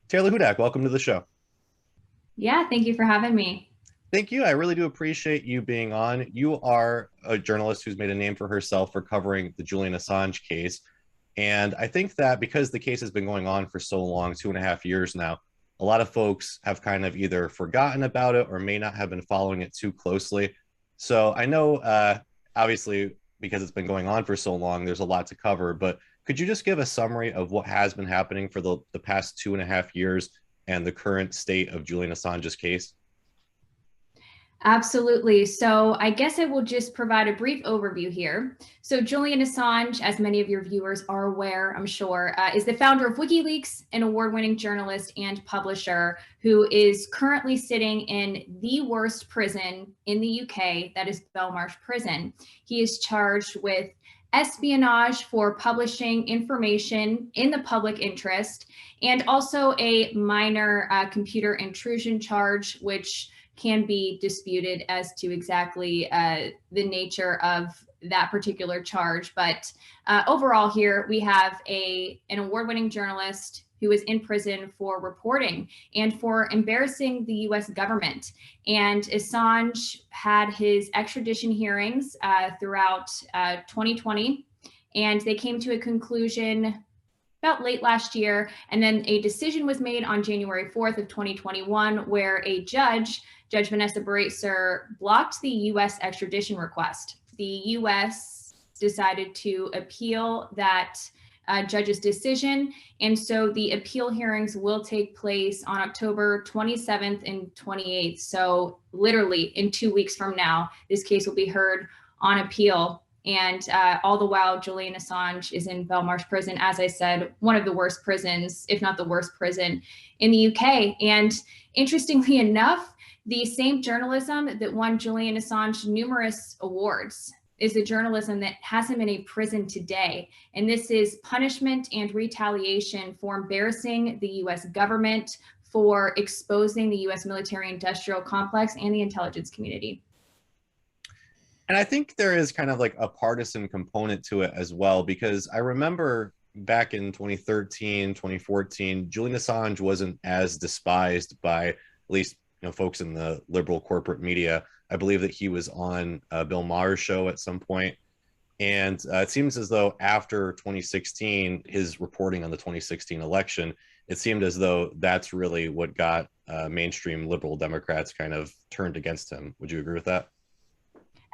Taylor Hudak, welcome to the show. Yeah, thank you for having me. Thank you. I really do appreciate you being on. You are a journalist who's made a name for herself for covering the Julian Assange case. And I think that because the case has been going on for so long, 2.5 years now, a lot of folks have kind of either forgotten about it or may not have been following it too closely. So I know, obviously, because it's been going on for so long, there's a lot to cover. But could you just give a summary of what has been happening for the past 2.5 years and the current state of Julian Assange's case? Absolutely. So I guess I will just provide a brief overview here. So Julian Assange, as many of your viewers are aware, I'm sure, is the founder of WikiLeaks, an award-winning journalist and publisher who is currently sitting in the worst prison in the UK, that is Belmarsh Prison. He is charged with espionage for publishing information in the public interest, and also a minor computer intrusion charge, which can be disputed as to exactly the nature of that particular charge. But overall here, we have an award-winning journalist who is in prison for reporting and for embarrassing the US government. And Assange had his extradition hearings throughout 2020, and they came to a conclusion about late last year. And then a decision was made on January 4th of 2021, where a judge, Judge Vanessa Baraitser, blocked the US extradition request. The US decided to appeal that judge's decision. And so the appeal hearings will take place on October 27th and 28th. So literally in 2 weeks from now, this case will be heard on appeal. And all the while, Julian Assange is in Belmarsh Prison, as I said, one of the worst prisons, if not the worst prison in the UK. And interestingly enough, the same journalism that won Julian Assange numerous awards is the journalism that has him in a prison today. And this is punishment and retaliation for embarrassing the US government, for exposing the US military-industrial complex and the intelligence community. And I think there is kind of like a partisan component to it as well, because I remember back in 2013, 2014, Julian Assange wasn't as despised by at least folks in the liberal corporate media. I believe that he was on Bill Maher's show at some point. And it seems as though after 2016, his reporting on the 2016 election, it seemed as though that's really what got mainstream liberal Democrats kind of turned against him. Would you agree with that?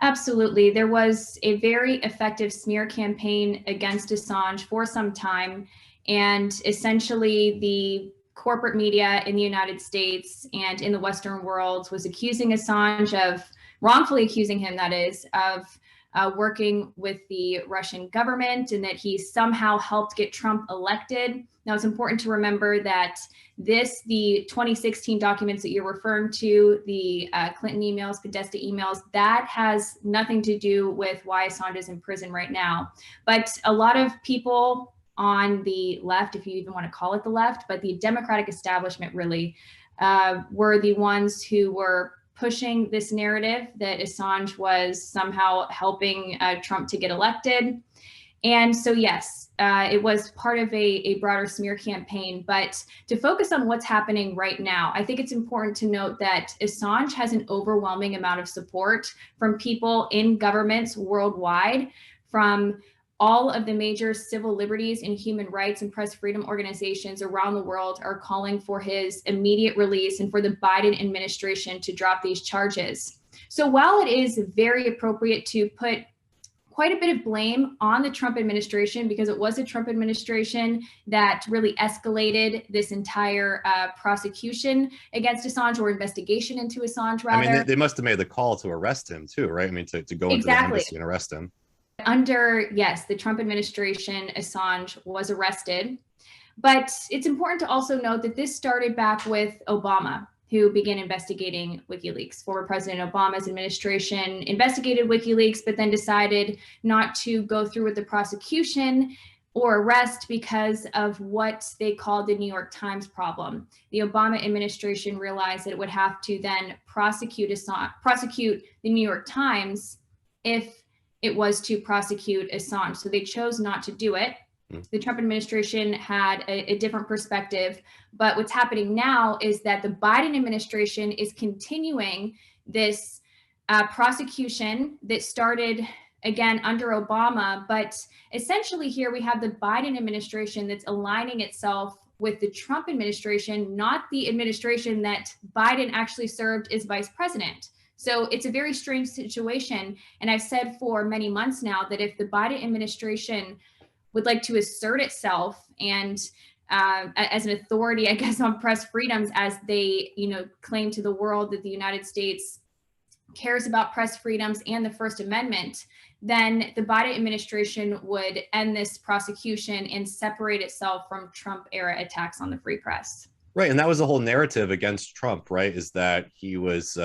Absolutely. There was a very effective smear campaign against Assange for some time. And essentially, the corporate media in the United States and in the Western world was accusing Assange of, wrongfully accusing him, that is, of working with the Russian government, and that he somehow helped get Trump elected. Now, it's important to remember that the 2016 documents that you're referring to, the Clinton emails, Podesta emails, that has nothing to do with why Assange is in prison right now. But a lot of people on the left, if you even want to call it the left, but the Democratic establishment really were the ones who were pushing this narrative that Assange was somehow helping Trump to get elected. And so, yes, it was part of a broader smear campaign. But to focus on what's happening right now, I think it's important to note that Assange has an overwhelming amount of support from people in governments worldwide, from all of the major civil liberties and human rights and press freedom organizations around the world are calling for his immediate release and for the Biden administration to drop these charges. So while it is very appropriate to put quite a bit of blame on the Trump administration, because it was the Trump administration that really escalated this entire prosecution against Assange, or investigation into Assange, rather. I mean, they must have made the call to arrest him too, right? I mean, to go into the embassy and arrest him. Under, yes, the Trump administration, Assange was arrested. But it's important to also note that this started back with Obama, who began investigating WikiLeaks. Former President Obama's administration investigated WikiLeaks, but then decided not to go through with the prosecution or arrest because of what they called the New York Times problem. The Obama administration realized that it would have to then prosecute the New York Times if it was to prosecute Assange. So they chose not to do it. The Trump administration had a different perspective, but what's happening now is that the Biden administration is continuing this prosecution that started again under Obama, but essentially here we have the Biden administration that's aligning itself with the Trump administration, not the administration that Biden actually served as vice president. So it's a very strange situation. And I've said for many months now that if the Biden administration would like to assert itself and as an authority, I guess, on press freedoms, as they, claim to the world that the United States cares about press freedoms and the First Amendment, then the Biden administration would end this prosecution and separate itself from Trump era attacks on the free press. Right. And that was the whole narrative against Trump, right? Is that he was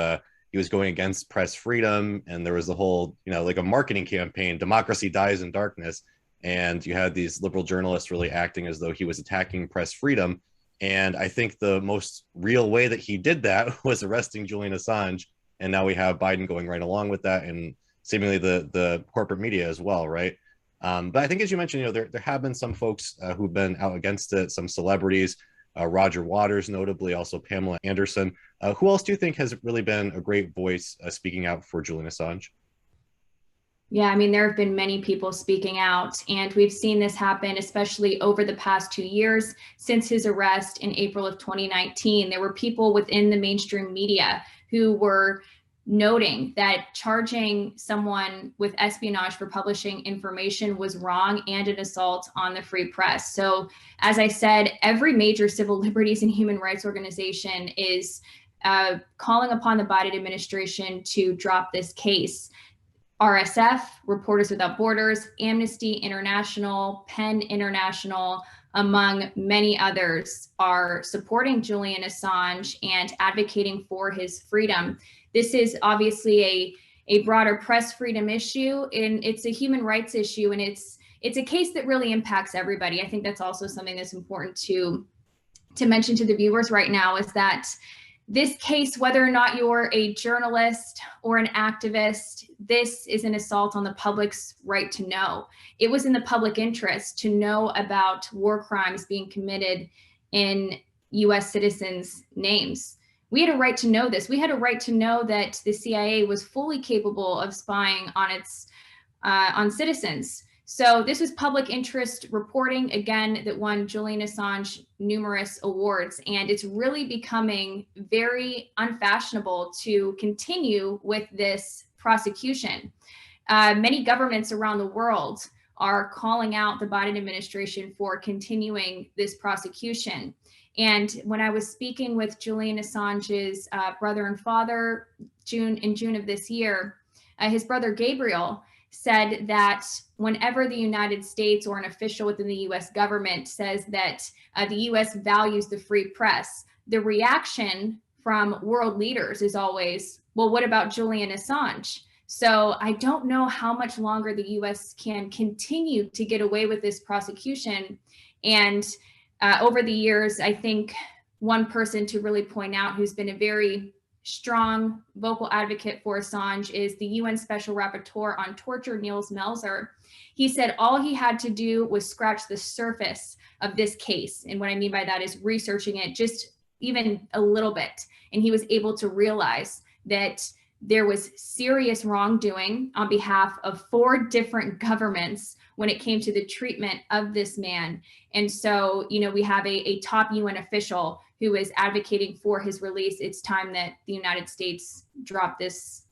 going against press freedom. And there was the whole, like a marketing campaign, democracy dies in darkness. And you had these liberal journalists really acting as though he was attacking press freedom. And I think the most real way that he did that was arresting Julian Assange. And now we have Biden going right along with that, and seemingly the corporate media as well, right? But I think, as you mentioned, there have been some folks who've been out against it, some celebrities, Roger Waters, notably, also Pamela Anderson. Who else do you think has really been a great voice speaking out for Julian Assange? Yeah, I mean, there have been many people speaking out, and we've seen this happen, especially over the past 2 years since his arrest in April of 2019. There were people within the mainstream media who were noting that charging someone with espionage for publishing information was wrong and an assault on the free press. So, as I said, every major civil liberties and human rights organization is calling upon the Biden administration to drop this case. RSF, Reporters Without Borders, Amnesty International, PEN International, among many others, are supporting Julian Assange and advocating for his freedom. This is obviously a broader press freedom issue, and it's a human rights issue, and it's a case that really impacts everybody. I think that's also something that's important to mention to the viewers right now, is that this case, whether or not you're a journalist or an activist, this is an assault on the public's right to know. It was in the public interest to know about war crimes being committed in US citizens' names. We had a right to know this. We had a right to know that the CIA was fully capable of spying on citizens. So this was public interest reporting, again, that won Julian Assange numerous awards. And it's really becoming very unfashionable to continue with this prosecution. Many governments around the world are calling out the Biden administration for continuing this prosecution. And when I was speaking with Julian Assange's brother and father in June of this year, his brother Gabriel said that whenever the United States or an official within the US government says that the US values the free press, the reaction from world leaders is always, well, what about Julian Assange? So I don't know how much longer the US can continue to get away with this prosecution. And over the years, I think one person to really point out who's been a very strong vocal advocate for Assange is the UN Special Rapporteur on Torture, Nils Melzer. He said all he had to do was scratch the surface of this case. And what I mean by that is researching it just even a little bit. And he was able to realize that there was serious wrongdoing on behalf of 4 different governments when it came to the treatment of this man. And so, we have a top UN official who is advocating for his release. It's time that the United States drop this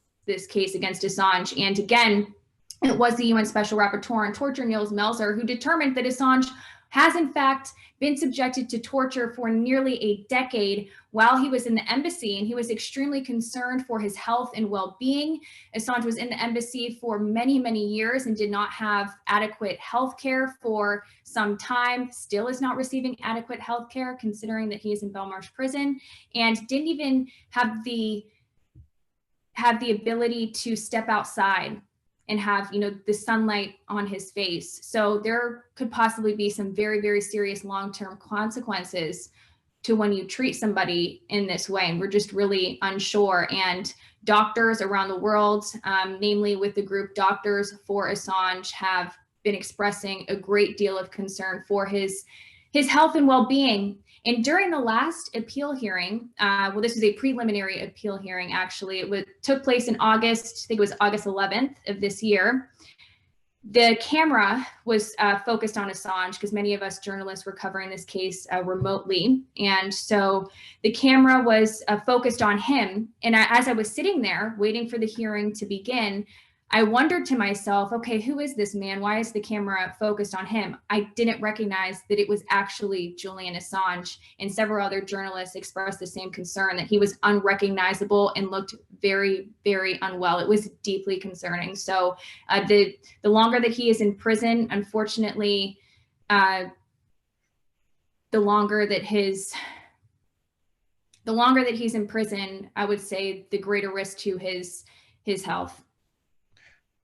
case against Assange. And again, it was the UN Special Rapporteur on Torture, Nils Melzer, who determined that Assange has in fact been subjected to torture for nearly a decade while he was in the embassy, and he was extremely concerned for his health and well-being. Assange was in the embassy for many, many years and did not have adequate health care for some time, still is not receiving adequate health care considering that he is in Belmarsh prison, and didn't even have the ability to step outside and have, the sunlight on his face. So there could possibly be some very, very serious long-term consequences to when you treat somebody in this way. And we're just really unsure. And doctors around the world, namely with the group Doctors for Assange, have been expressing a great deal of concern for his health and well-being. And during the last appeal hearing, well, this was a preliminary appeal hearing, actually. Took place in August, I think it was August 11th of this year. The camera was focused on Assange because many of us journalists were covering this case remotely. And so the camera was focused on him. And as I was sitting there waiting for the hearing to begin, I wondered to myself, okay, who is this man? Why is the camera focused on him? I didn't recognize that it was actually Julian Assange, and several other journalists expressed the same concern that he was unrecognizable and looked very, very unwell. It was deeply concerning. So the longer that he is in prison, unfortunately, the longer that he's in prison, I would say the greater risk to his health.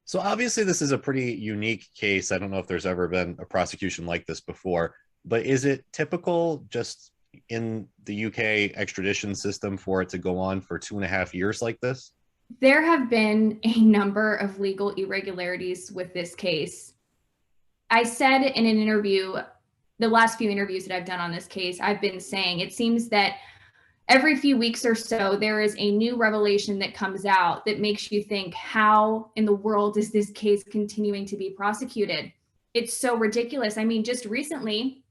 So obviously this is a pretty unique case. I don't know if there's ever been a prosecution like this before, but is it typical just in the UK extradition system for it to go on for 2.5 years like this? There have been a number of legal irregularities with this case. I said in an interview, the last few interviews that I've done on this case, I've been saying it seems that every few weeks or so, there is a new revelation that comes out that makes you think, how in the world is this case continuing to be prosecuted? It's so ridiculous. I mean, just recently,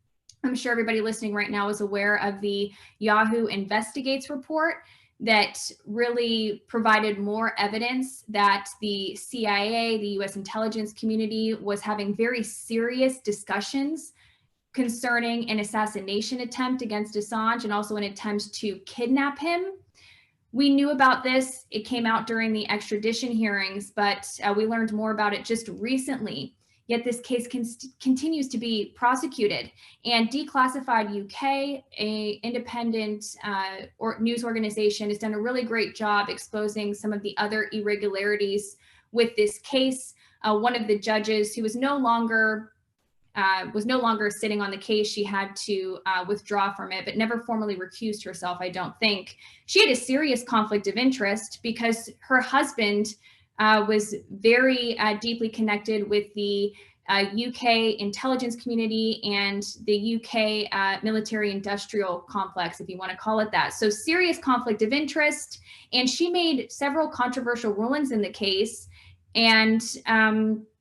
I'm sure everybody listening right now is aware of the Yahoo Investigates report that really provided more evidence that the CIA, the US intelligence community, was having very serious discussions concerning an assassination attempt against Assange and also an attempt to kidnap him. We knew about this. It came out during the extradition hearings, but we learned more about it just recently. Yet this case continues to be prosecuted. And Declassified UK, a independent news organization, has done a really great job exposing some of the other irregularities with this case. One of the judges, who was no longer sitting on the case, she had to withdraw from it, but never formally recused herself, I don't think. She had a serious conflict of interest because her husband was very deeply connected with the UK intelligence community and the UK military industrial complex, if you want to call it that. So serious conflict of interest. And she made several controversial rulings in the case. And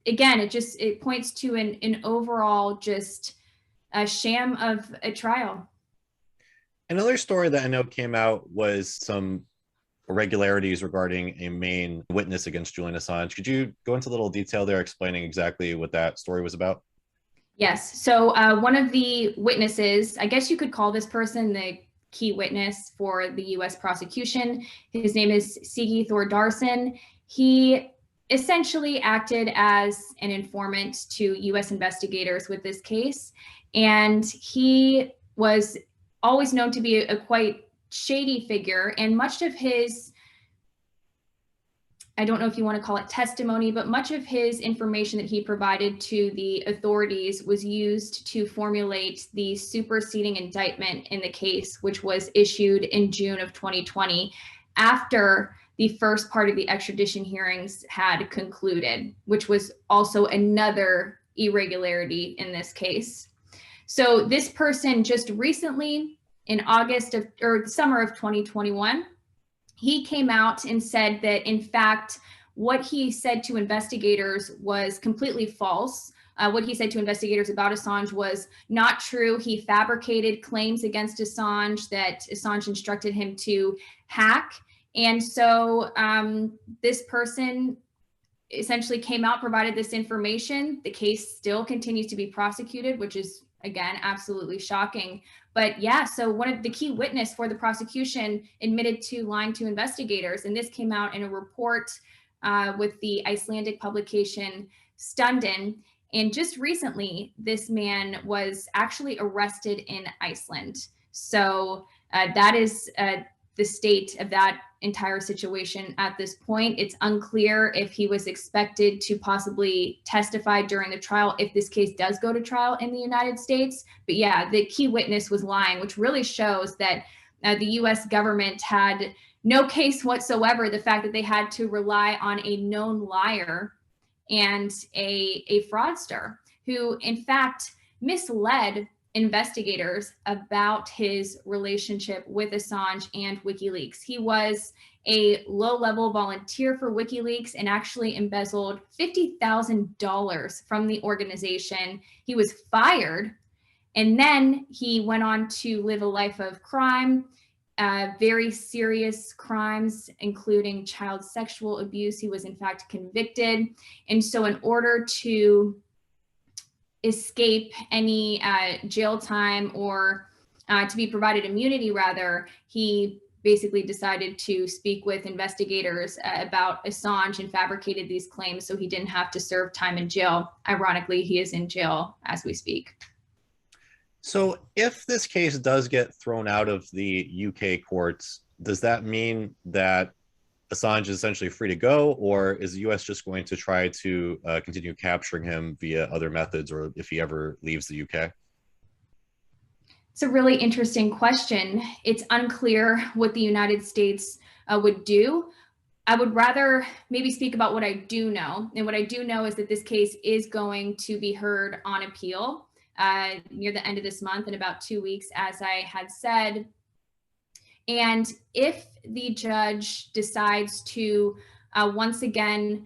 again, it points to an overall just a sham of a trial. Another story that I know came out was some irregularities regarding a main witness against Julian Assange. Could you go into a little detail there, explaining exactly what that story was about? Yes. So one of the witnesses, I guess you could call this person the key witness for the US prosecution. His name is Siggy Thordarson. He essentially acted as an informant to US investigators with this case. And he was always known to be a quite shady figure, and much of his, I don't know if you want to call it testimony, but much of his information that he provided to the authorities was used to formulate the superseding indictment in the case, which was issued in June of 2020, after the first part of the extradition hearings had concluded, which was also another irregularity in this case. So this person just recently, in summer of 2021, he came out and said that, in fact, what he said to investigators was completely false. What he said to investigators about Assange was not true. He fabricated claims against Assange that Assange instructed him to hack. And so this person essentially came out, provided this information. The case still continues to be prosecuted, which is, again, absolutely shocking. But yeah, so one of the key witness for the prosecution admitted to lying to investigators. And this came out in a report with the Icelandic publication Stunden. And just recently, this man was actually arrested in Iceland. So that is the state of that entire situation at this point. It's unclear if he was expected to possibly testify during the trial if this case does go to trial in the United States. But yeah, the key witness was lying, which really shows that the US government had no case whatsoever. The fact that they had to rely on a known liar and a fraudster. who in fact misled investigators about his relationship with Assange and WikiLeaks. He was a low-level volunteer for WikiLeaks and actually embezzled $50,000 from the organization. He was fired, and then he went on to live a life of crime, very serious crimes, including child sexual abuse. He was in fact convicted. And so in order to escape any jail time, or to be provided immunity rather, he basically decided to speak with investigators about Assange and fabricated these claims so he didn't have to serve time in jail. Ironically, he is in jail as we speak. So if this case does get thrown out of the UK courts, does that mean that Assange is essentially free to go, or is the US just going to try to continue capturing him via other methods, or if he ever leaves the UK? It's a really interesting question. It's unclear what the United States would do. I would rather maybe speak about what I do know. And what I do know is that this case is going to be heard on appeal near the end of this month, in about 2 weeks, as I had said. And if the judge decides to once again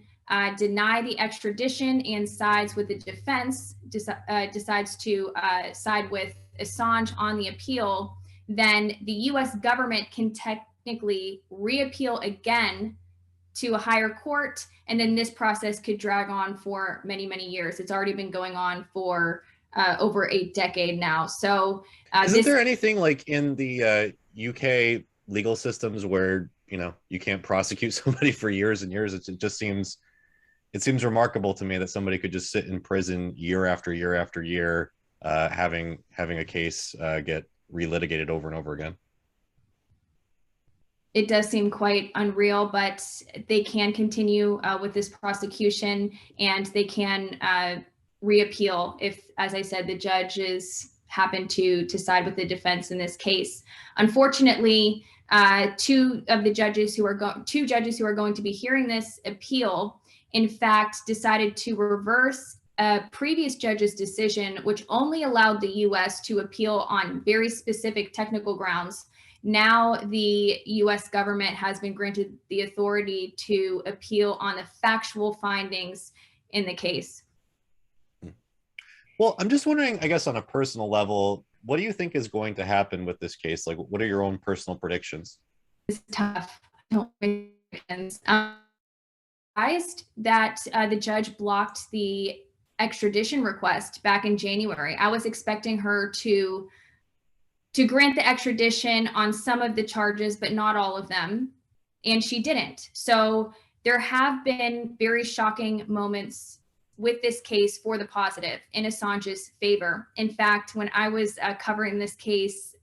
deny the extradition and sides with the defense, decides to side with Assange on the appeal, then the US government can technically reappeal again to a higher court. And then this process could drag on for many, many years. It's already been going on for over a decade now. So isn't there anything like in the UK legal systems where, you know, you can't prosecute somebody for years and years? It just seems, it seems remarkable to me that somebody could just sit in prison year after year after year, having a case get relitigated over and over again. It does seem quite unreal, but they can continue with this prosecution, and they can reappeal if, as I said, the judges happen to side with the defense in this case. Unfortunately, two judges who are going to be hearing this appeal, in fact, decided to reverse a previous judge's decision, which only allowed the US to appeal on very specific technical grounds. Now the US government has been granted the authority to appeal on the factual findings in the case. Well, I'm just wondering, I guess on a personal level, what do you think is going to happen with this case? Like, what are your own personal predictions? It's tough. I don't make predictions. Surprised that the judge blocked the extradition request back in January. I was expecting her to grant the extradition on some of the charges, but not all of them. And she didn't. So there have been very shocking moments with this case for the positive in Assange's favor. In fact, when I was covering this case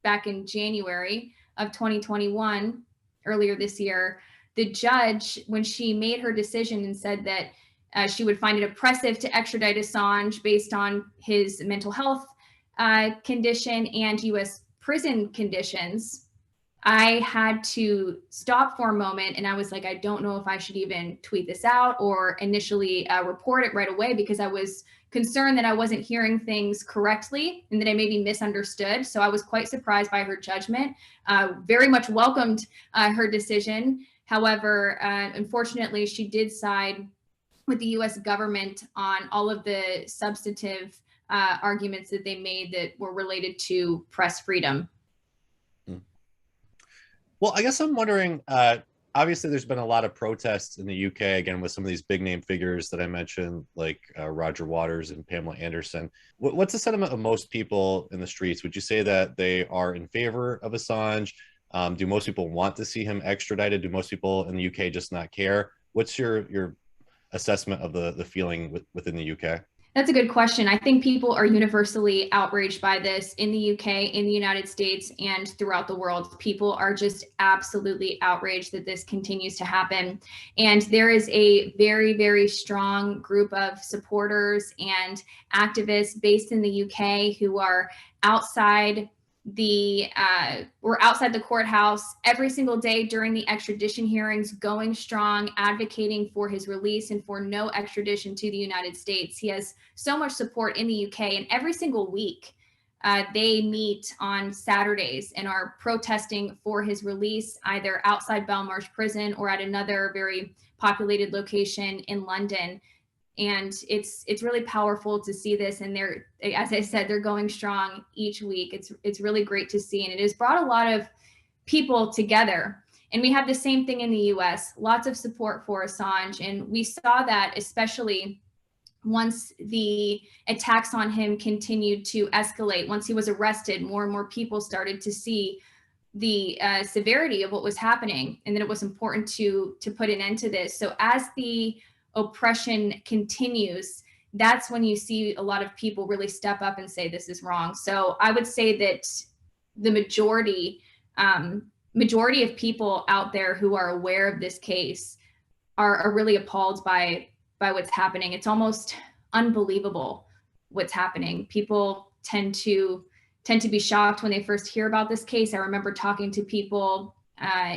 back in January of 2021, earlier this year, the judge, when she made her decision and said that she would find it oppressive to extradite Assange based on his mental health condition and US prison conditions, I had to stop for a moment, and I was like, I don't know if I should even tweet this out or initially report it right away, because I was concerned that I wasn't hearing things correctly and that I maybe misunderstood. So I was quite surprised by her judgment, very much welcomed her decision. However, unfortunately, she did side with the US government on all of the substantive arguments that they made that were related to press freedom. Well, I guess I'm wondering, obviously there's been a lot of protests in the UK, again, with some of these big name figures that I mentioned, like Roger Waters and Pamela Anderson. What's the sentiment of most people in the streets? Would you say that they are in favor of Assange? Do most people want to see him extradited? Do most people in the UK just not care? What's your assessment of the feeling within the UK? That's a good question. I think people are universally outraged by this in the UK, in the United States, and throughout the world. People are just absolutely outraged that this continues to happen. And there is a very, very strong group of supporters and activists based in the UK who are outside were outside the courthouse every single day during the extradition hearings, going strong, advocating for his release and for no extradition to the United States. He has so much support in the UK, and every single week they meet on Saturdays and are protesting for his release, either outside Belmarsh prison or at another very populated location in London. And it's really powerful to see this. And they're, as I said, they're going strong each week. It's really great to see. And it has brought a lot of people together. And we have the same thing in the US, lots of support for Assange. And we saw that especially once the attacks on him continued to escalate. Once he was arrested, more and more people started to see the severity of what was happening, and that it was important to put an end to this. So as the oppression continues, that's when you see a lot of people really step up and say this is wrong. So I would say that the majority of people out there who are aware of this case are really appalled by what's happening. It's almost unbelievable what's happening. People tend to be shocked when they first hear about this case. I remember talking to people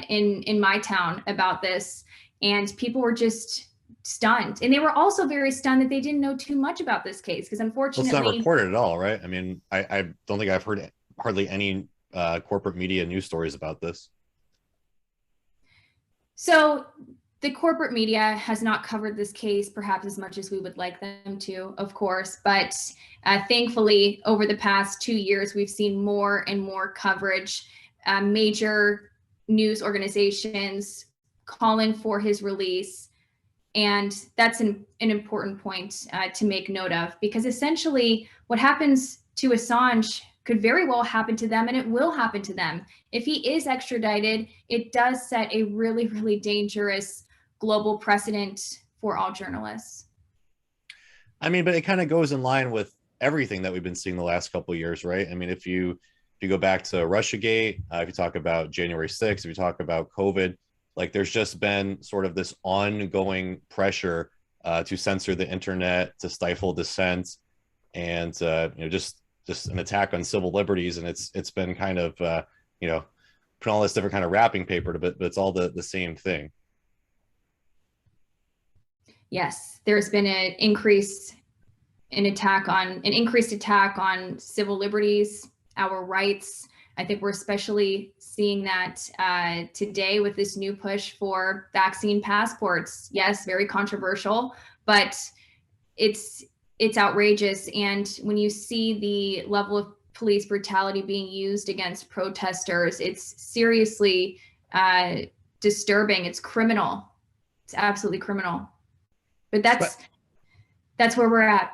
in my town about this, and people were just stunned. And they were also very stunned that they didn't know too much about this case, because unfortunately, well, it's not reported at all, right? I mean, I don't think I've heard hardly any corporate media news stories about this. So the corporate media has not covered this case perhaps as much as we would like them to, of course, but thankfully over the past 2 years, we've seen more and more coverage, major news organizations calling for his release. And that's an important point to make note of, because essentially what happens to Assange could very well happen to them, and it will happen to them. If he is extradited, it does set a really, really dangerous global precedent for all journalists. I mean, but it kind of goes in line with everything that we've been seeing the last couple of years, right? I mean, if you go back to Russiagate, if you talk about January 6th, if you talk about COVID, like there's just been sort of this ongoing pressure to censor the internet, to stifle dissent, and just an attack on civil liberties. And it's been kind of put all this different kind of wrapping paper to it, but it's all the same thing. Yes, there's been an increased attack on civil liberties, our rights. I think we're especially seeing that today with this new push for vaccine passports. Yes, very controversial, but it's outrageous. And when you see the level of police brutality being used against protesters, it's seriously disturbing. It's criminal. It's absolutely criminal. But that's where we're at.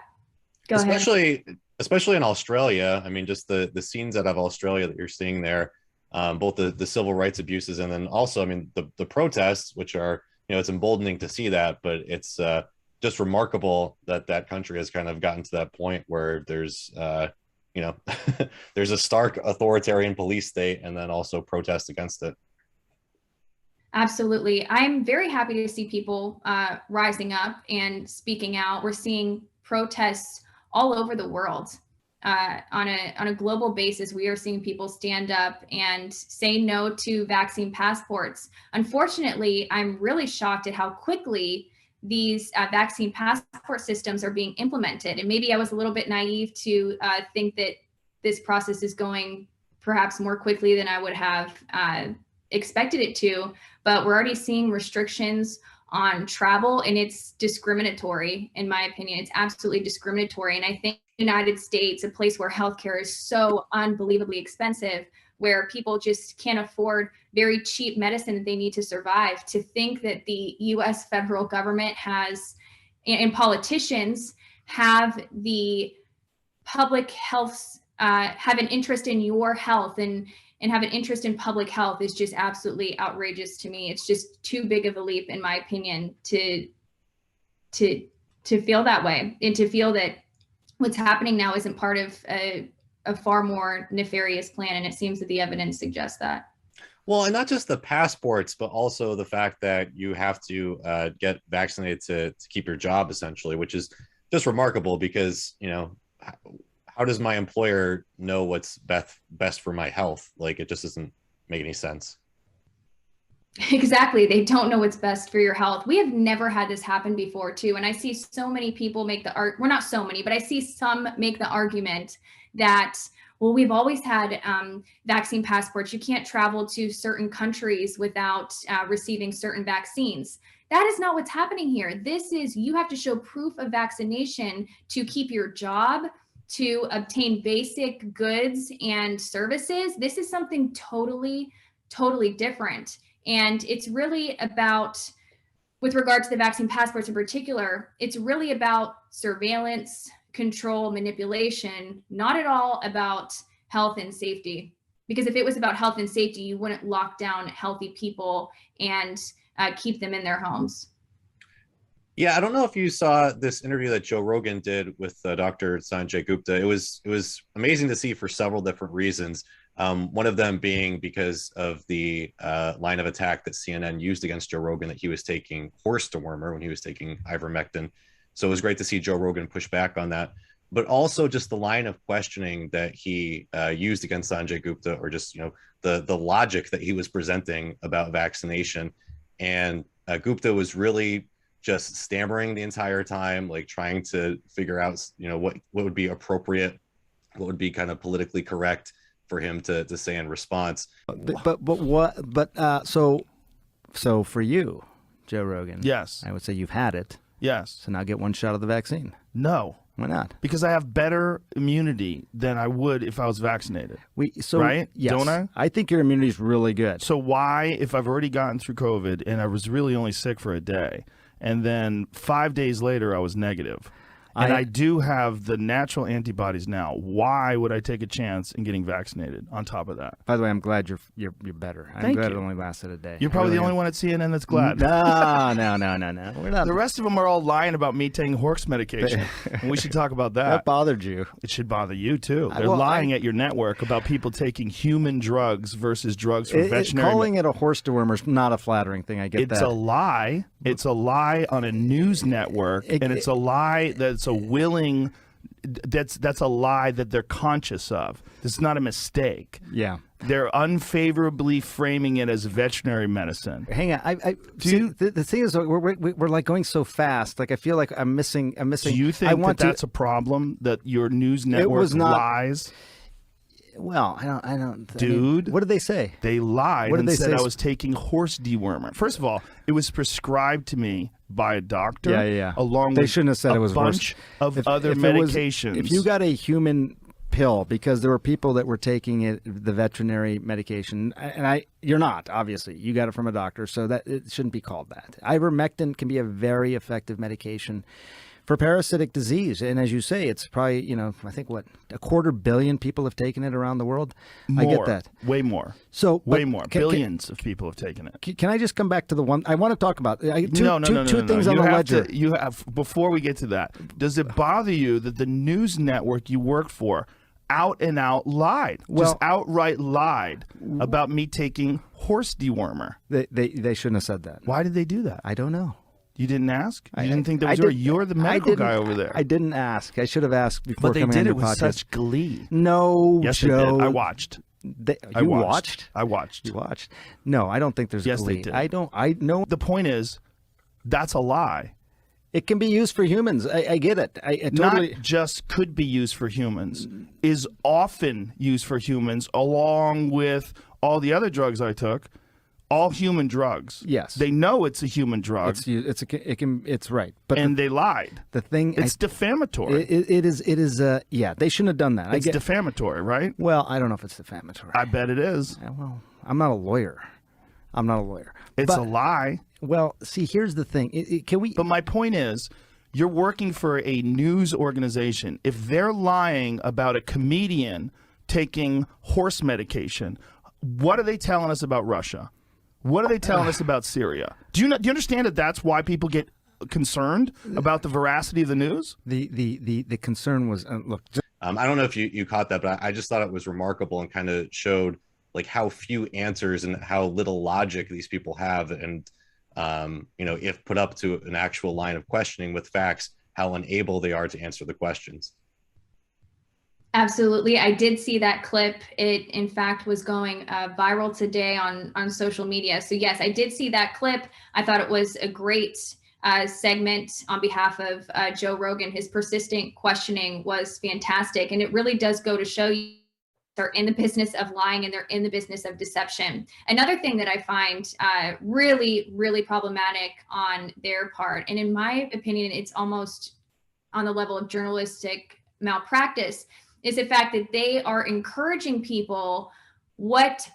Go ahead. Especially in Australia. I mean, just the scenes out of Australia that you're seeing there, both the civil rights abuses, and then also, I mean, the protests, which are, it's emboldening to see that, but it's just remarkable that country has kind of gotten to that point where there's there's a stark authoritarian police state, and then also protests against it. Absolutely. I'm very happy to see people rising up and speaking out. We're seeing protests all over the world. On a global basis, we are seeing people stand up and say no to vaccine passports. Unfortunately, I'm really shocked at how quickly these vaccine passport systems are being implemented. And maybe I was a little bit naive to think that this process is going perhaps more quickly than I would have expected it to, but we're already seeing restrictions on travel, and it's discriminatory, in my opinion. It's absolutely discriminatory. And I think the United States, a place where healthcare is so unbelievably expensive, where people just can't afford very cheap medicine that they need to survive, to think that the US federal government has, and politicians have the public health, have an interest in your health and have an interest in public health is just absolutely outrageous to me. It's just too big of a leap, in my opinion, to feel that way, and to feel that what's happening now isn't part of a far more nefarious plan. And it seems that the evidence suggests that. Well, and not just the passports, but also the fact that you have to get vaccinated to keep your job, essentially, which is just remarkable, because, how how does my employer know what's best for my health? Like, it just doesn't make any sense. Exactly. They don't know what's best for your health. We have never had this happen before, too. And I see so many people make the well, not so many, but I see some make the argument that, well, we've always had vaccine passports. You can't travel to certain countries without receiving certain vaccines. That is not what's happening here. This is, you have to show proof of vaccination to keep your job, to obtain basic goods and services. This is something totally, totally different. And it's really about, with regard to the vaccine passports in particular, it's really about surveillance, control, manipulation, not at all about health and safety. Because if it was about health and safety, you wouldn't lock down healthy people and keep them in their homes. Yeah, I don't know if you saw this interview that Joe Rogan did with Dr. Sanjay Gupta. It was amazing to see for several different reasons. One of them being because of the line of attack that CNN used against Joe Rogan, that he was taking horse dewormer when he was taking ivermectin. So it was great to see Joe Rogan push back on that. But also just the line of questioning that he used against Sanjay Gupta, or just, the logic that he was presenting about vaccination. And Gupta was really just stammering the entire time, like trying to figure out, what would be appropriate, what would be kind of politically correct for him to say in response. So for you, Joe Rogan, yes, I would say you've had it. Yes. So now get one shot of the vaccine. No. Why not? Because I have better immunity than I would if I was vaccinated. Right? Yes. Don't I? I think your immunity is really good. So why, if I've already gotten through COVID and I was really only sick for a day, and then 5 days later I was negative, and I do have the natural antibodies now, why would I take a chance in getting vaccinated on top of that? By the way, I'm glad you're better. I'm glad it only lasted a day. You're probably the only one at CNN that's glad. No. We're not. The rest of them are all lying about me taking horse medication. And we should talk about that. That bothered you. It should bother you, too. They're lying at your network about people taking human drugs versus drugs for veterinary. Calling it a horse dewormer is not a flattering thing. I get that. It's a lie. It's a lie on a news network, and it's a lie that's a willing. That's a lie that they're conscious of. This is not a mistake. Yeah. They're unfavorably framing it as veterinary medicine. Hang on. The thing is, we're like going so fast. Like, I feel like I'm missing. Do you think that's a problem, that your news network lies? Well, I don't. Dude, what did they say? They lied and said I was taking horse dewormer. First of all, it was prescribed to me by a doctor. Yeah. Along they with shouldn't have said a it was bunch of other medications. If you got a human pill, because there were people that were taking the veterinary medication, and you're not, obviously. You got it from a doctor, so that it shouldn't be called that. Ivermectin can be a very effective medication for parasitic disease, and as you say, it's probably, I think, what, 250 million people have taken it around the world. More, I get that. Way more. So way more. Billions of people have taken it. Can I just come back to the one I want to talk about? Two things on the ledger. You have, before we get to that, does it bother you that the news network you work for out and out lied, just outright lied about me taking horse dewormer? They shouldn't have said that. Why did they do that? I don't know. You didn't ask? You didn't think that was you're the medical guy over there. I didn't ask. I should have asked before coming on your podcast. But they did it with such glee. No, yes, Joe. They did. I watched. You watched? I watched. You watched? No, I don't think there's yes, glee. They did. I know. The point is, that's a lie. It can be used for humans. I get it. I totally. Not just could be used for humans, is often used for humans, along with all the other drugs I took. All human drugs. Yes, they know it's a human drug. It's right, but they lied. The thing, it's defamatory. It is. Yeah, they shouldn't have done that. It's defamatory, right? Well, I don't know if it's defamatory. I bet it is. Well, I'm not a lawyer. It's a lie. Well, see, here's the thing. Can we? But my point is, you're working for a news organization. If they're lying about a comedian taking horse medication, what are they telling us about Russia? What are they telling us about Syria? Do you understand that that's why people get concerned about the veracity of the news? The concern was look. I don't know if you caught that, but I just thought it was remarkable and kind of showed like how few answers and how little logic these people have, and if put up to an actual line of questioning with facts, how unable they are to answer the questions. Absolutely. I did see that clip. It, in fact, was going viral today on social media. So, yes, I did see that clip. I thought it was a great segment on behalf of Joe Rogan. His persistent questioning was fantastic. And it really does go to show you they're in the business of lying and they're in the business of deception. Another thing that I find really, really problematic on their part, and in my opinion, it's almost on the level of journalistic malpractice, is the fact that they are encouraging people what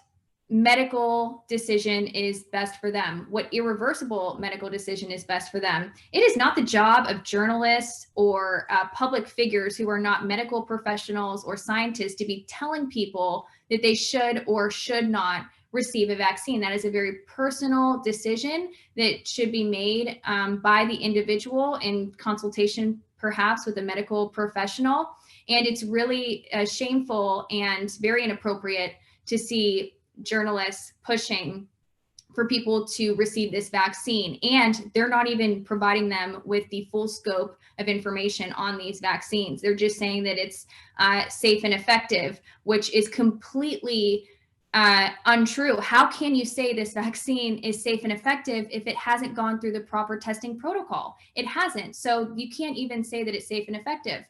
medical decision is best for them, what irreversible medical decision is best for them. It is not the job of journalists or public figures who are not medical professionals or scientists to be telling people that they should or should not receive a vaccine. That is a very personal decision that should be made by the individual in consultation, perhaps with a medical professional. And it's really shameful and very inappropriate to see journalists pushing for people to receive this vaccine. And they're not even providing them with the full scope of information on these vaccines. They're just saying that it's safe and effective, which is completely untrue. How can you say this vaccine is safe and effective if it hasn't gone through the proper testing protocol? It hasn't. So you can't even say that it's safe and effective.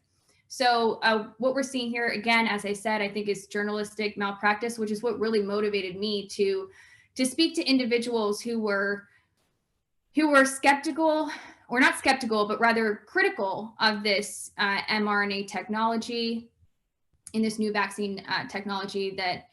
So what we're seeing here, again, as I said, I think is journalistic malpractice, which is what really motivated me to speak to individuals who were skeptical, or not skeptical, but rather critical of this mRNA technology and this new vaccine technology that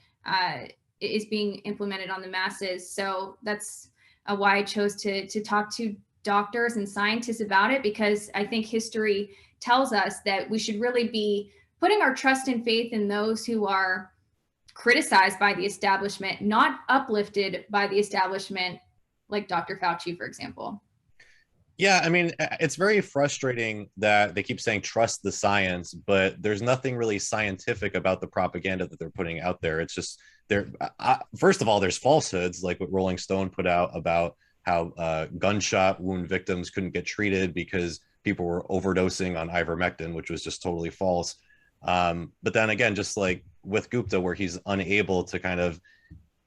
is being implemented on the masses. So that's why I chose to talk to doctors and scientists about it, because I think history tells us that we should really be putting our trust and faith in those who are criticized by the establishment, not uplifted by the establishment, like Dr. Fauci, for example. Yeah, I mean, it's very frustrating that they keep saying trust the science, but there's nothing really scientific about the propaganda that they're putting out there. It's just first of all, there's falsehoods like what Rolling Stone put out about how gunshot wound victims couldn't get treated because people were overdosing on ivermectin, which was just totally false. But then again, just like with Gupta, where he's unable to kind of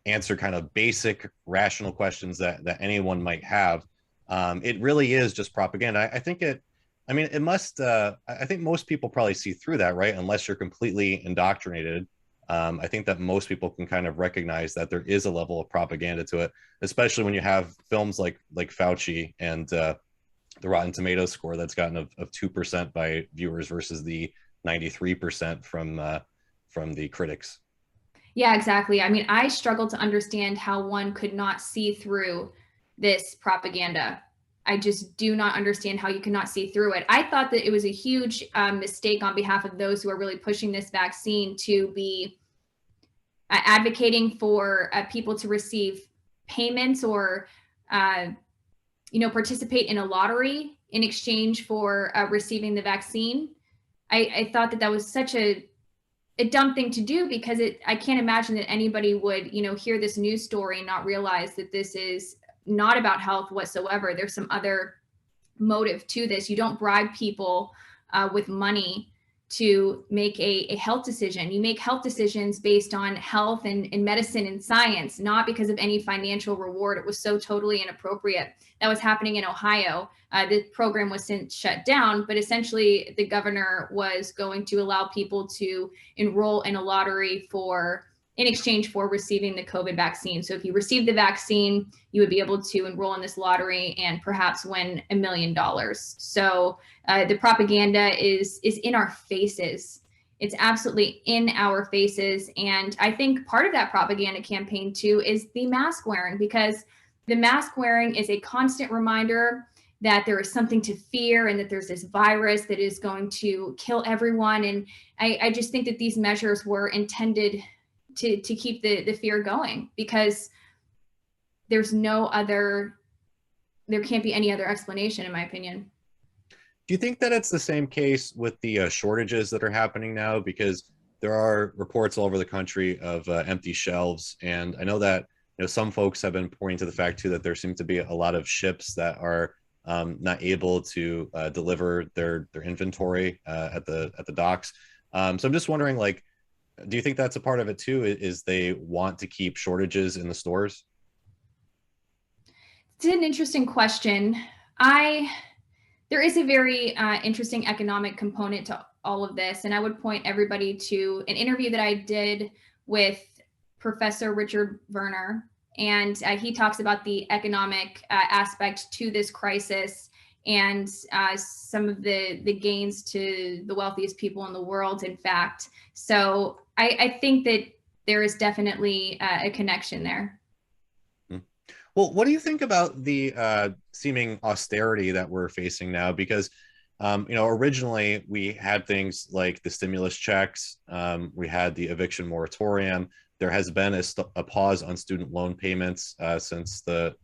answer kind of basic rational questions that anyone might have, it really is just propaganda. I think it must, I think most people probably see through that, right? Unless you're completely indoctrinated. I think that most people can kind of recognize that there is a level of propaganda to it, especially when you have films like Fauci and the Rotten Tomatoes score that's gotten of 2% by viewers versus the 93% from the critics. Yeah, exactly. I mean, I struggle to understand how one could not see through this propaganda. I just do not understand how you cannot see through it. I thought that it was a huge mistake on behalf of those who are really pushing this vaccine to be advocating for people to receive payments or participate in a lottery in exchange for receiving the vaccine. I thought that was such a dumb thing to do, because I can't imagine that anybody would, hear this news story and not realize that this is not about health whatsoever. There's some other motive to this. You don't bribe people with money to make a health decision. You make health decisions based on health and medicine and science, not because of any financial reward. It was so totally inappropriate. That was happening in Ohio. The program was since shut down, but essentially the governor was going to allow people to enroll in a lottery in exchange for receiving the COVID vaccine. So if you receive the vaccine, you would be able to enroll in this lottery and perhaps win $1 million. So the propaganda is in our faces. It's absolutely in our faces. And I think part of that propaganda campaign too is the mask wearing, because the mask wearing is a constant reminder that there is something to fear and that there's this virus that is going to kill everyone. And I just think that these measures were intended to keep the fear going, because there can't be any other explanation, in my opinion. Do you think that it's the same case with the shortages that are happening now? Because there are reports all over the country of empty shelves. And I know that some folks have been pointing to the fact too that there seem to be a lot of ships that are not able to deliver their inventory at the docks. So I'm just wondering, like, do you think that's a part of it too? Is they want to keep shortages in the stores? It's an interesting question. I There is a very interesting economic component to all of this, and I would point everybody to an interview that I did with Professor Richard Werner, and he talks about the economic aspect to this crisis and some of the gains to the wealthiest people in the world. In fact, so I think that there is definitely a connection there. Well, what do you think about the seeming austerity that we're facing now? Because, originally we had things like the stimulus checks, we had the eviction moratorium. There has been a pause on student loan payments since the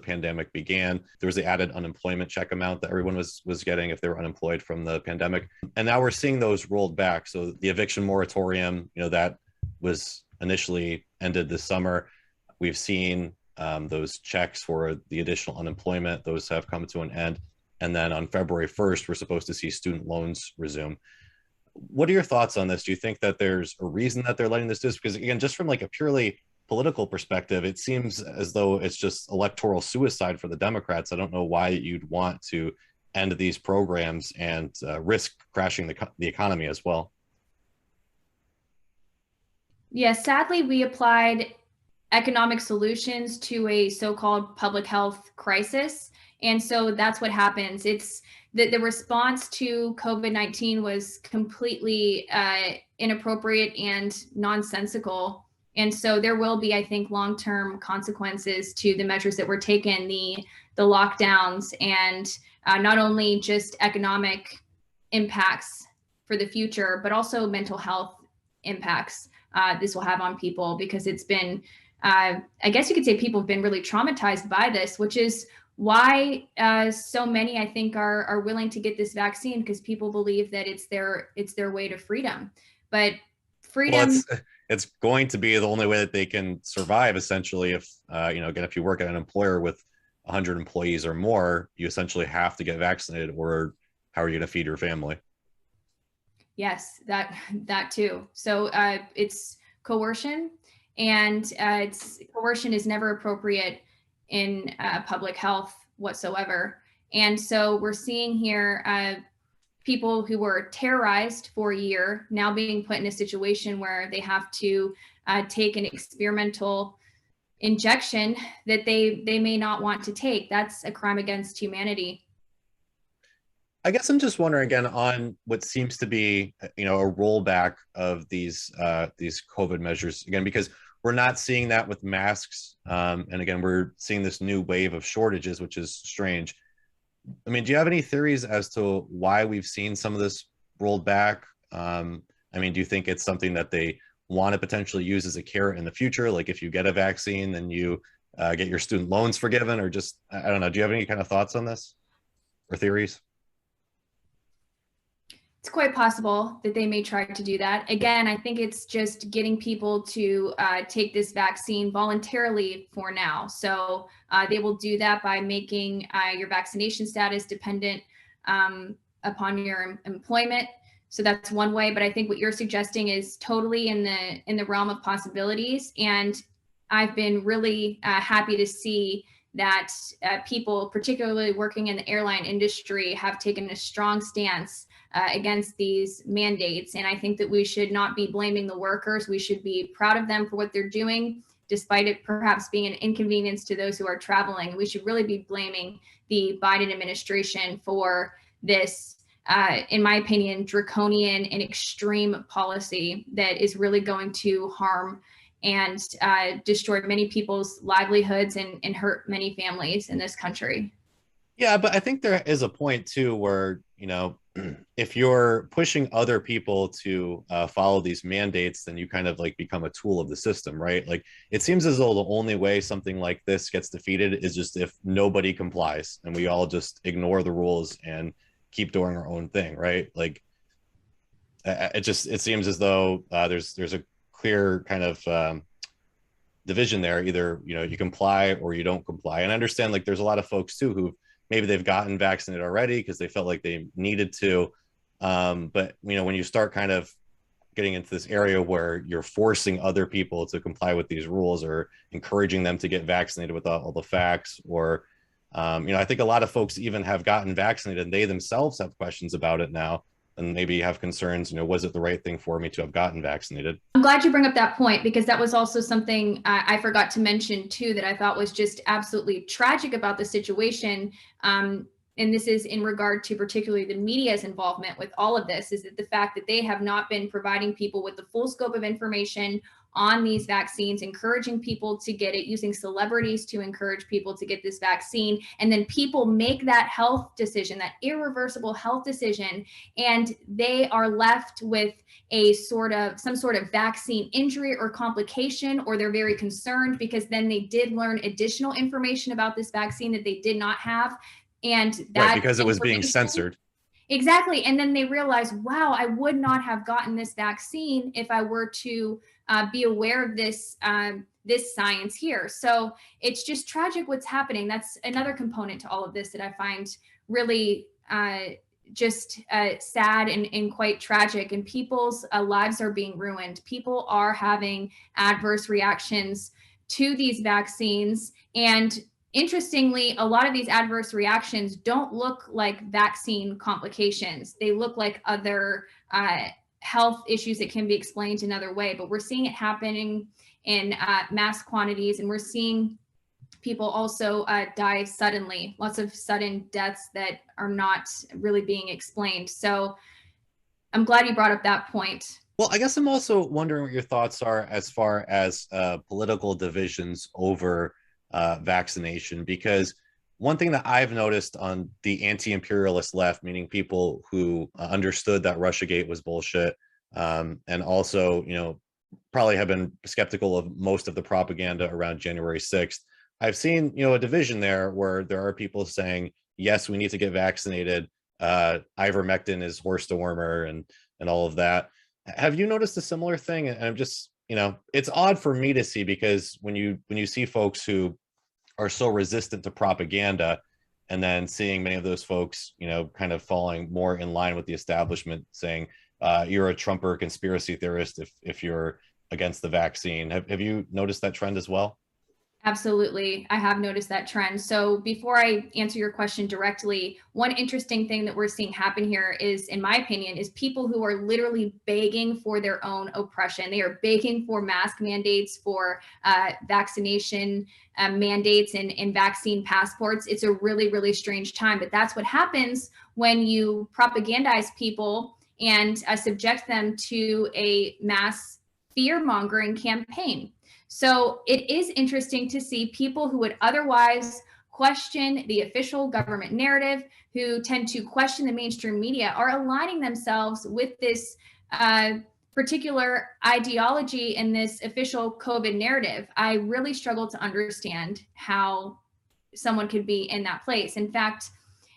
pandemic began. There was the added unemployment check amount that everyone was getting if they were unemployed from the pandemic, and now we're seeing those rolled back. So the eviction moratorium, that was initially ended this summer. We've seen those checks for the additional unemployment, those have come to an end. And then on February 1st, we're supposed to see student loans resume. What are your thoughts on this? Do you think that there's a reason that they're letting this do? Because again, just from like a purely political perspective, it seems as though it's just electoral suicide for the Democrats. I don't know why you'd want to end these programs and risk crashing the economy as well. Yeah, sadly, we applied economic solutions to a so-called public health crisis. And so that's what happens. It's the response to COVID-19 was completely inappropriate and nonsensical. And so there will be, I think, long-term consequences to the measures that were taken, the lockdowns, and not only just economic impacts for the future, but also mental health impacts this will have on people, because it's been I guess you could say people have been really traumatized by this, which is why so many, I think, are willing to get this vaccine, because people believe that it's their way to freedom. But freedom, well, it's going to be the only way that they can survive, essentially. If again, if you work at an employer with 100 employees or more, you essentially have to get vaccinated, or how are you going to feed your family? yes, that too. So it's coercion. And coercion is never appropriate in public health whatsoever. And so we're seeing here people who were terrorized for a year now being put in a situation where they have to take an experimental injection that they may not want to take. That's a crime against humanity. I guess I'm just wondering again on what seems to be, a rollback of these COVID measures again, because we're not seeing that with masks. And again, we're seeing this new wave of shortages, which is strange. I mean, do you have any theories as to why we've seen some of this rolled back? I mean, do you think it's something that they want to potentially use as a carrot in the future? Like if you get a vaccine, then you get your student loans forgiven, or just, I don't know. Do you have any kind of thoughts on this or theories? It's quite possible that they may try to do that. Again, I think it's just getting people to take this vaccine voluntarily for now. So they will do that by making your vaccination status dependent upon your employment. So that's one way. But I think what you're suggesting is totally in the realm of possibilities. And I've been really happy to see that people, particularly working in the airline industry, have taken a strong stance against these mandates. And I think that we should not be blaming the workers. We should be proud of them for what they're doing, despite it perhaps being an inconvenience to those who are traveling. We should really be blaming the Biden administration for this, in my opinion, draconian and extreme policy that is really going to harm and destroy many people's livelihoods and hurt many families in this country. Yeah, but I think there is a point too where, if you're pushing other people to follow these mandates, then you kind of like become a tool of the system, right? Like it seems as though the only way something like this gets defeated is just if nobody complies and we all just ignore the rules and keep doing our own thing, right? Like it seems as though there's a clear kind of division there. Either you comply or you don't comply. And I understand like there's a lot of folks too who maybe they've gotten vaccinated already because they felt like they needed to, But when you start kind of getting into this area where you're forcing other people to comply with these rules, or encouraging them to get vaccinated without all the facts, or I think a lot of folks even have gotten vaccinated and they themselves have questions about it now, and maybe have concerns, was it the right thing for me to have gotten vaccinated? I'm glad you bring up that point, because that was also something I forgot to mention too, that I thought was just absolutely tragic about the situation. And this is in regard to particularly the media's involvement with all of this, is that the fact that they have not been providing people with the full scope of information on these vaccines, encouraging people to get it, using celebrities to encourage people to get this vaccine. And then people make that health decision, that irreversible health decision, and they are left with some sort of vaccine injury or complication, or they're very concerned because then they did learn additional information about this vaccine that they did not have. And that right, because it was being censored. Exactly. And then they realize, wow, I would not have gotten this vaccine if I were to be aware of this science here. So it's just tragic what's happening. That's another component to all of this that I find really sad and quite tragic. And people's lives are being ruined. People are having adverse reactions to these vaccines. And interestingly, a lot of these adverse reactions don't look like vaccine complications. They look like other health issues that can be explained another way, but we're seeing it happening in mass quantities, and we're seeing people also die suddenly, lots of sudden deaths that are not really being explained. So I'm glad you brought up that point. Well, I guess I'm also wondering what your thoughts are as far as political divisions over vaccination, because one thing that I've noticed on the anti-imperialist left, meaning people who understood that Russiagate was bullshit, and also, probably have been skeptical of most of the propaganda around January 6th. I've seen, a division there where there are people saying, yes, we need to get vaccinated. Ivermectin is horse dewormer and all of that. Have you noticed a similar thing? And I'm just, it's odd for me to see, because when you see folks who are so resistant to propaganda, and then seeing many of those folks, kind of falling more in line with the establishment, saying you're a Trumper conspiracy theorist if you're against the vaccine. Have you noticed that trend as well? Absolutely. I have noticed that trend. So before I answer your question directly, one interesting thing that we're seeing happen here is, in my opinion, is people who are literally begging for their own oppression. They are begging for mask mandates, for vaccination mandates and vaccine passports. It's a really, really strange time, but that's what happens when you propagandize people and subject them to a mass fear-mongering campaign. So it is interesting to see people who would otherwise question the official government narrative, who tend to question the mainstream media, are aligning themselves with this particular ideology and this official COVID narrative. I really struggle to understand how someone could be in that place. In fact,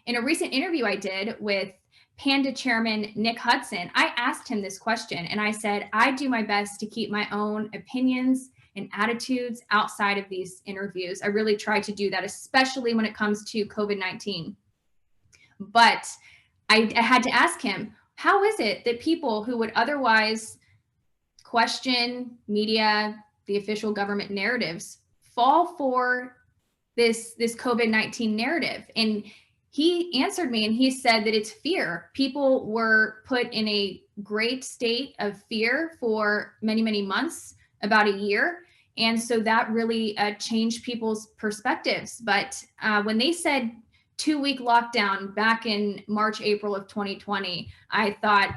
in a recent interview I did with Panda chairman Nick Hudson, I asked him this question, and I said, I do my best to keep my own opinions and attitudes outside of these interviews. I really try to do that, especially when it comes to COVID-19. But I had to ask him, how is it that people who would otherwise question media, the official government narratives, fall for this COVID-19 narrative? And he answered me and he said that it's fear. People were put in a great state of fear for many, many months, about a year. And so that really changed people's perspectives. But when they said 2-week lockdown back in March, April of 2020, I thought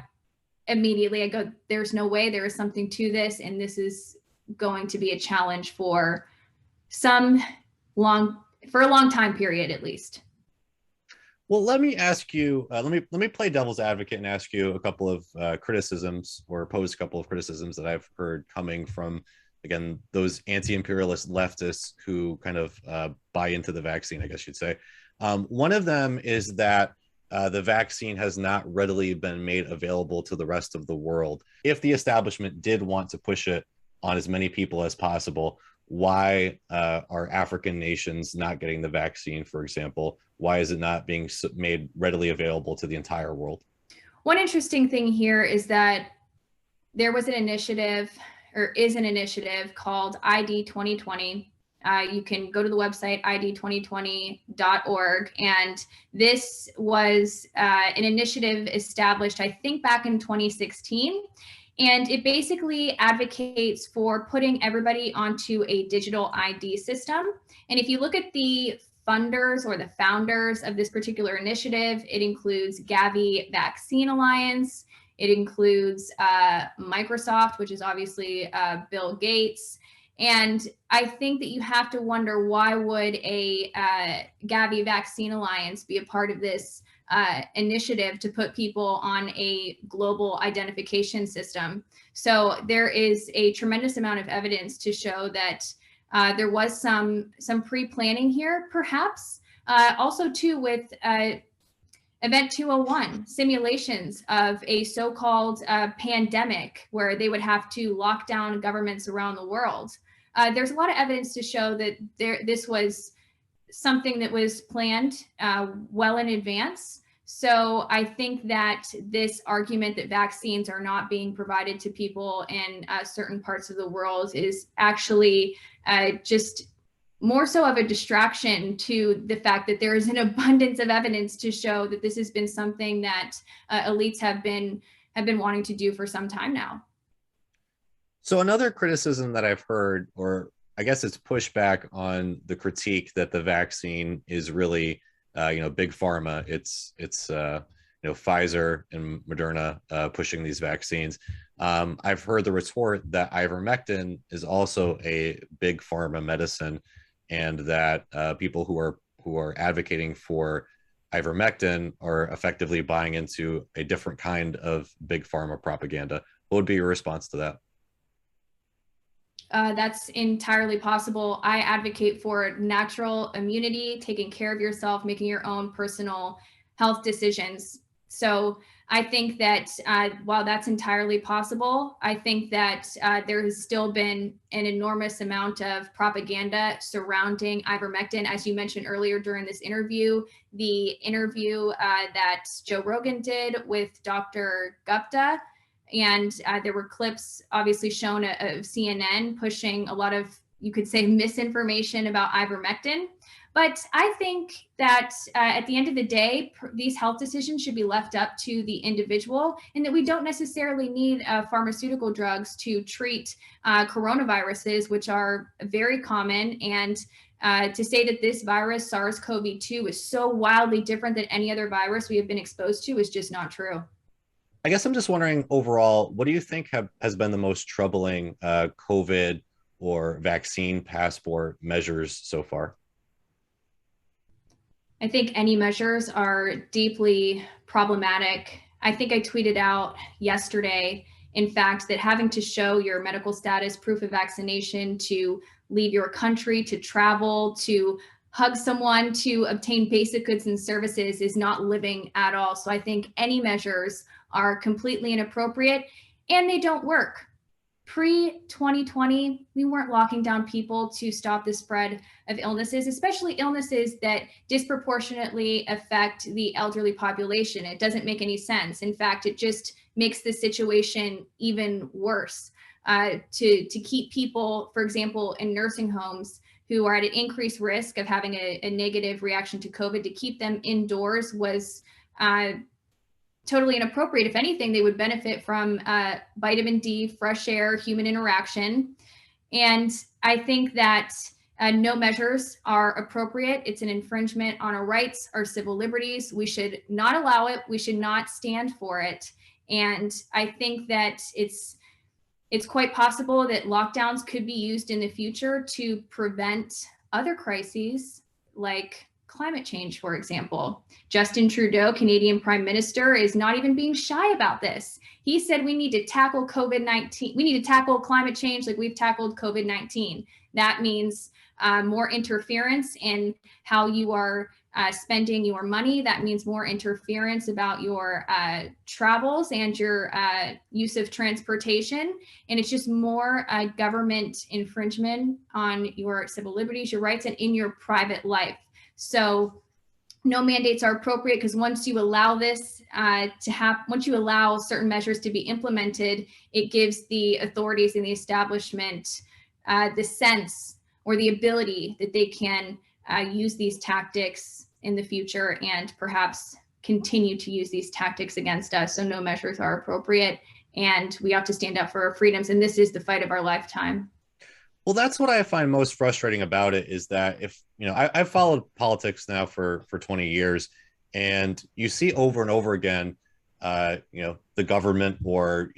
immediately, I go, there's no way there is something to this. And this is going to be a challenge for a long time period, at least. Well, let me ask you, let me play devil's advocate and ask you a couple of criticisms, or pose a couple of criticisms that I've heard coming from, again, those anti-imperialist leftists who kind of buy into the vaccine, I guess you'd say. One of them is that the vaccine has not readily been made available to the rest of the world. If the establishment did want to push it on as many people as possible, why are African nations not getting the vaccine, for example? Why is it not being made readily available to the entire world? One interesting thing here is that there was an initiative, or is an initiative, called ID 2020. You can go to the website id2020.org, and this was an initiative established, I think, back in 2016. And it basically advocates for putting everybody onto a digital ID system. And if you look at the funders or the founders of this particular initiative, it includes Gavi Vaccine Alliance, it includes Microsoft, which is obviously Bill Gates. And I think that you have to wonder, why would a Gavi Vaccine Alliance be a part of this initiative to put people on a global identification system? So there is a tremendous amount of evidence to show that there was some pre-planning here, perhaps. Also, too, with Event 201, simulations of a so-called pandemic where they would have to lock down governments around the world. There's a lot of evidence to show that this was something that was planned well in advance. So I think that this argument that vaccines are not being provided to people in certain parts of the world is actually just more so of a distraction to the fact that there is an abundance of evidence to show that this has been something that elites have been wanting to do for some time now. So another criticism that I've heard, or I guess it's pushback on the critique that the vaccine is really, big pharma. It's Pfizer and Moderna pushing these vaccines. I've heard the retort that ivermectin is also a big pharma medicine, and that people who are advocating for ivermectin are effectively buying into a different kind of big pharma propaganda. What would be your response to that? That's entirely possible. I advocate for natural immunity, taking care of yourself, making your own personal health decisions. So I think that while that's entirely possible, I think that there has still been an enormous amount of propaganda surrounding ivermectin. As you mentioned earlier during this interview, the interview that Joe Rogan did with Dr. Gupta, and there were clips obviously shown of CNN pushing a lot of, you could say, misinformation about ivermectin. But I think that at the end of the day, these health decisions should be left up to the individual, and that we don't necessarily need pharmaceutical drugs to treat coronaviruses, which are very common. And to say that this virus, SARS-CoV-2, is so wildly different than any other virus we have been exposed to is just not true. I guess I'm just wondering, overall, what do you think has been the most troubling COVID or vaccine passport measures so far? I think any measures are deeply problematic. I think I tweeted out yesterday, in fact, that having to show your medical status, proof of vaccination, to leave your country, to travel, to hug someone, to obtain basic goods and services is not living at all. So I think any measures are completely inappropriate, and they don't work. Pre-2020, we weren't locking down people to stop the spread of illnesses, especially illnesses that disproportionately affect the elderly population. It doesn't make any sense. In fact, it just makes the situation even worse. To keep people, for example, in nursing homes who are at an increased risk of having a negative reaction to COVID, to keep them indoors was totally inappropriate. If anything, they would benefit from vitamin D, fresh air, human interaction. And I think that no measures are appropriate. It's an infringement on our rights, our civil liberties. We should not allow it. We should not stand for it. And I think that it's quite possible that lockdowns could be used in the future to prevent other crises like climate change, for example. Justin Trudeau, Canadian Prime Minister, is not even being shy about this. He said we need to tackle COVID-19. We need to tackle climate change like we've tackled COVID-19. That means more interference in how you are spending your money. That means more interference about your travels and your use of transportation. And it's just more government infringement on your civil liberties, your rights, and in your private life. So no mandates are appropriate because once you allow this once you allow certain measures to be implemented, it gives the authorities and the establishment the sense or the ability that they can use these tactics in the future and perhaps continue to use these tactics against us. So no measures are appropriate, and we have to stand up for our freedoms. And this is the fight of our lifetime. Well, that's what I find most frustrating about it, is that if, I've followed politics now for 20 years, and you see over and over again, the government or,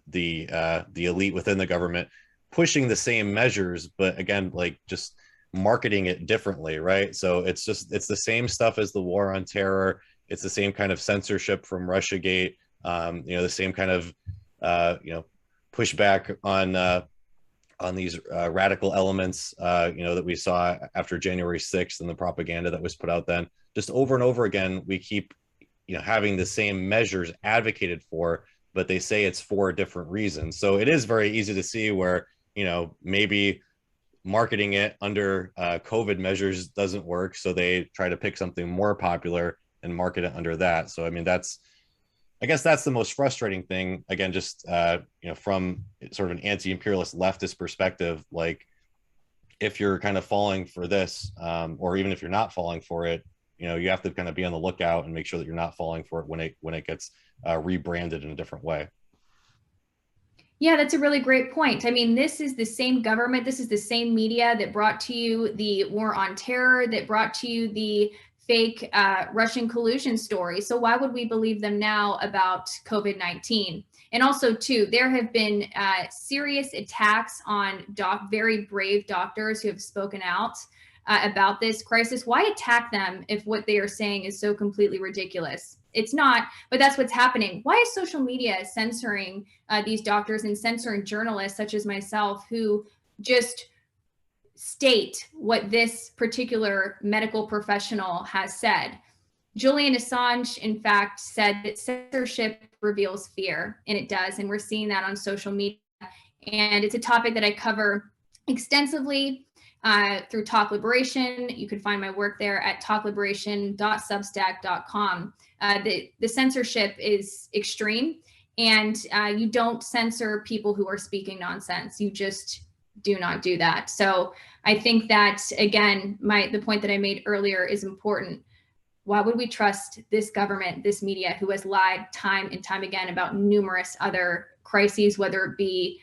the elite within the government pushing the same measures, but again, like just marketing it differently, right? So it's the same stuff as the war on terror. It's the same kind of censorship from Russiagate, the same kind of, pushback on these radical elements, that we saw after January 6th and the propaganda that was put out then. Just over and over again, we keep, having the same measures advocated for, but they say it's for different reasons. So it is very easy to see where, maybe marketing it under COVID measures doesn't work. So they try to pick something more popular and market it under that. So, I mean, I guess that's the most frustrating thing. Again, just, from sort of an anti-imperialist leftist perspective, like if you're kind of falling for this, or even if you're not falling for it, you have to kind of be on the lookout and make sure that you're not falling for it when it gets rebranded in a different way. Yeah, that's a really great point. I mean, this is the same government, this is the same media that brought to you the war on terror, that brought to you the fake Russian collusion story. So why would we believe them now about COVID-19? And also, too, there have been serious attacks on very brave doctors who have spoken out about this crisis. Why attack them if what they are saying is so completely ridiculous? It's not, but that's what's happening. Why is social media censoring these doctors and censoring journalists such as myself who just state what this particular medical professional has said? Julian Assange, in fact, said that censorship reveals fear, and it does. And we're seeing that on social media. And it's a topic that I cover extensively through Talk Liberation. You can find my work there at talkliberation.substack.com. The censorship is extreme, and you don't censor people who are speaking nonsense. You just do not do that. So I think that, again, the point that I made earlier is important. Why would we trust this government, this media, who has lied time and time again about numerous other crises, whether it be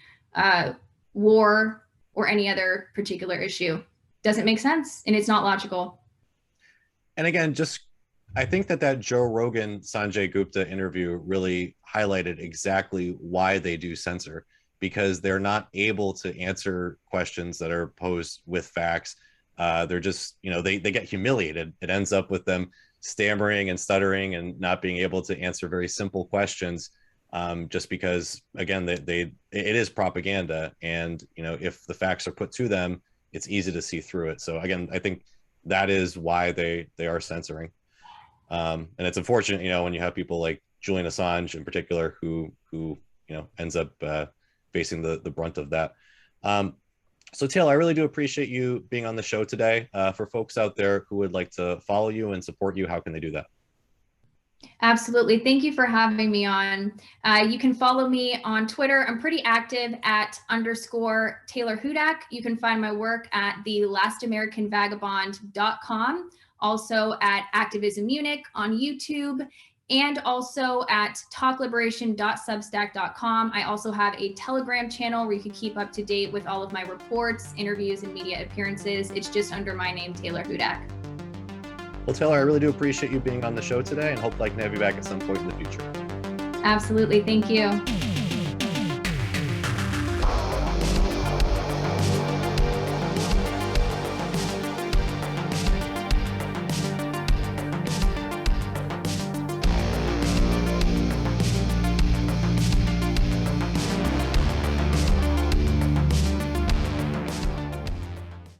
war or any other particular issue? Doesn't make sense, and it's not logical. And again, I think that Joe Rogan, Sanjay Gupta interview really highlighted exactly why they do censor, because they're not able to answer questions that are posed with facts. They're just, they get humiliated. It ends up with them stammering and stuttering and not being able to answer very simple questions, just because, again, it is propaganda. And, if the facts are put to them, it's easy to see through it. So again, I think that is why they are censoring. And it's unfortunate, when you have people like Julian Assange in particular, who ends up facing the brunt of that. So Taylor, I really do appreciate you being on the show today. For folks out there who would like to follow you and support you, how can they do that? Absolutely. Thank you for having me on. You can follow me on Twitter. I'm pretty active at _Taylor Hudak. You can find my work at thelastamericanvagabond.com, also at Activism Munich on YouTube, and also at talkliberation.substack.com. I also have a Telegram channel where you can keep up to date with all of my reports, interviews, and media appearances. It's just under my name, Taylor Hudak. Well, Taylor, I really do appreciate you being on the show today, and hope I can have you back at some point in the future. Absolutely. Thank you.